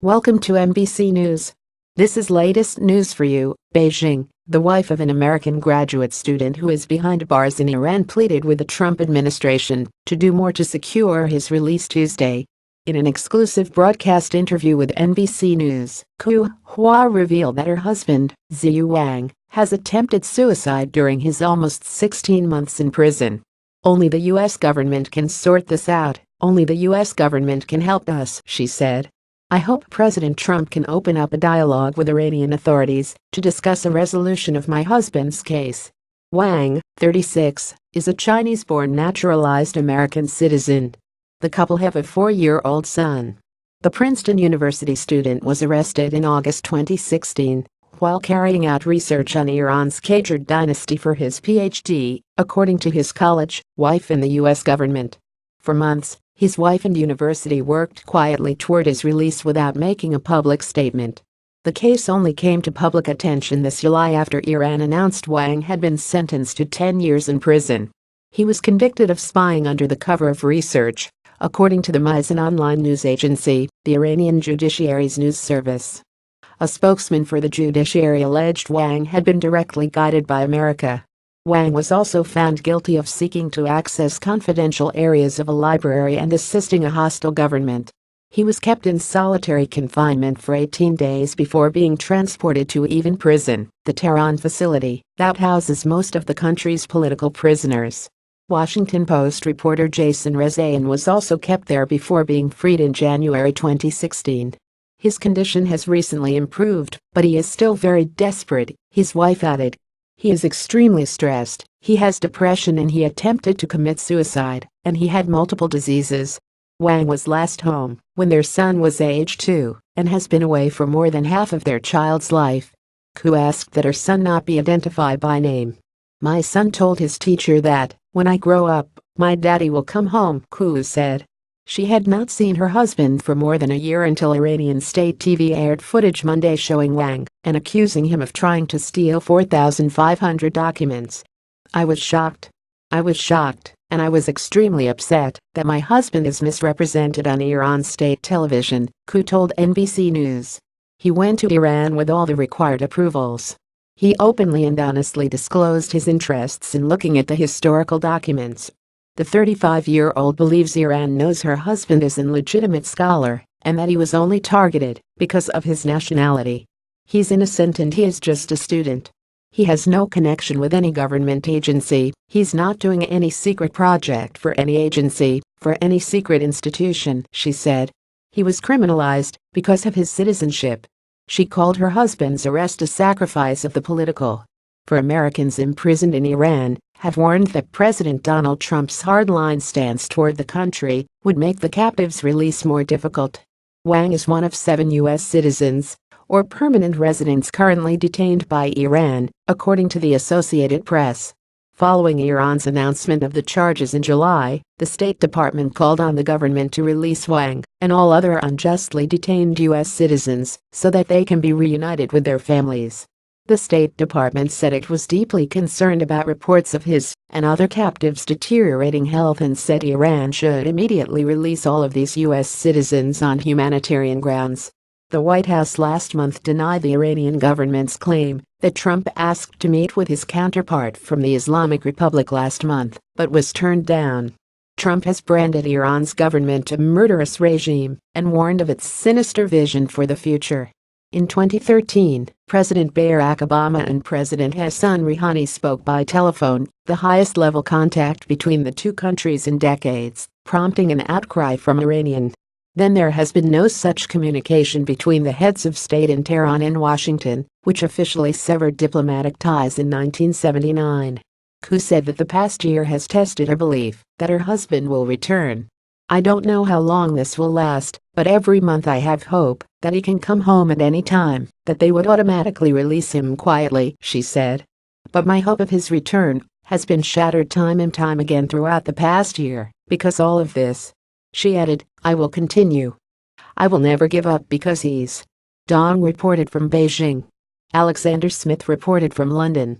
Welcome to NBC News. This is latest news for you. Beijing, the wife of an American graduate student who is behind bars in Iran, pleaded with the Trump administration to do more to secure his release Tuesday. In an exclusive broadcast interview with NBC News, Xiyue revealed that her husband, Xiyue Wang, has attempted suicide during his almost 16 months in prison. "Only the U.S. government can sort this out. Only the U.S. government can help us," she said. "I hope President Trump can open up a dialogue with Iranian authorities to discuss a resolution of my husband's case." Wang, 36, is a Chinese-born naturalized American citizen. The couple have a 4-year-old son. The Princeton University student was arrested in August 2016 while carrying out research on Iran's Qajar dynasty for his PhD, according to his college wife and the U.S. government. For months, his wife and university worked quietly toward his release without making a public statement. The case only came to public attention this July after Iran announced Wang had been sentenced to 10 years in prison. He was convicted of spying under the cover of research, according to the Mizan online news agency, the Iranian judiciary's news service. A spokesman for the judiciary alleged Wang had been directly guided by America. Wang was also found guilty of seeking to access confidential areas of a library and assisting a hostile government. He was kept in solitary confinement for 18 days before being transported to Evin Prison, the Tehran facility that houses most of the country's political prisoners. Washington Post reporter Jason Rezaian was also kept there before being freed in January 2016. His condition has recently improved, but he is still very desperate, his wife added. "He is extremely stressed, he has depression and he attempted to commit suicide, and he had multiple diseases." Wang was last home when their son was age 2 and has been away for more than half of their child's life. Xu asked that her son not be identified by name. "My son told his teacher that, when I grow up, my daddy will come home," Xu said. She had not seen her husband for more than a year until Iranian state TV aired footage Monday showing Wang and accusing him of trying to steal 4,500 documents. I was shocked, and I was extremely upset that my husband is misrepresented on Iran state television," Xu told NBC News. "He went to Iran with all the required approvals. He openly and honestly disclosed his interests in looking at the historical documents." The 35-year-old believes Iran knows her husband is an illegitimate scholar and that he was only targeted because of his nationality. "He's innocent and he is just a student. He has no connection with any government agency, he's not doing any secret project for any agency, for any secret institution," she said. "He was criminalized because of his citizenship." She called her husband's arrest a sacrifice of the political. For Americans imprisoned in Iran have warned that President Donald Trump's hardline stance toward the country would make the captives' release more difficult. Wang is one of 7 U.S. citizens or permanent residents currently detained by Iran, according to the Associated Press. Following Iran's announcement of the charges in July, the State Department called on the government to release Wang and all other unjustly detained U.S. citizens so that they can be reunited with their families. The State Department said it was deeply concerned about reports of his and other captives' deteriorating health and said Iran should immediately release all of these U.S. citizens on humanitarian grounds. The White House last month denied the Iranian government's claim that Trump asked to meet with his counterpart from the Islamic Republic last month, but was turned down. Trump has branded Iran's government a murderous regime and warned of its sinister vision for the future. In 2013, President Barack Obama and President Hassan Rouhani spoke by telephone, the highest-level contact between the two countries in decades, prompting an outcry from Iranian. Then there has been no such communication between the heads of state in Tehran and Washington, which officially severed diplomatic ties in 1979. Xu said that the past year has tested her belief that her husband will return. "I don't know how long this will last, but every month I have hope that he can come home at any time, that they would automatically release him quietly," she said. "But my hope of his return has been shattered time and time again throughout the past year because all of this." She added, "I will continue. I will never give up because he's." Dong reported from Beijing. Alexander Smith reported from London.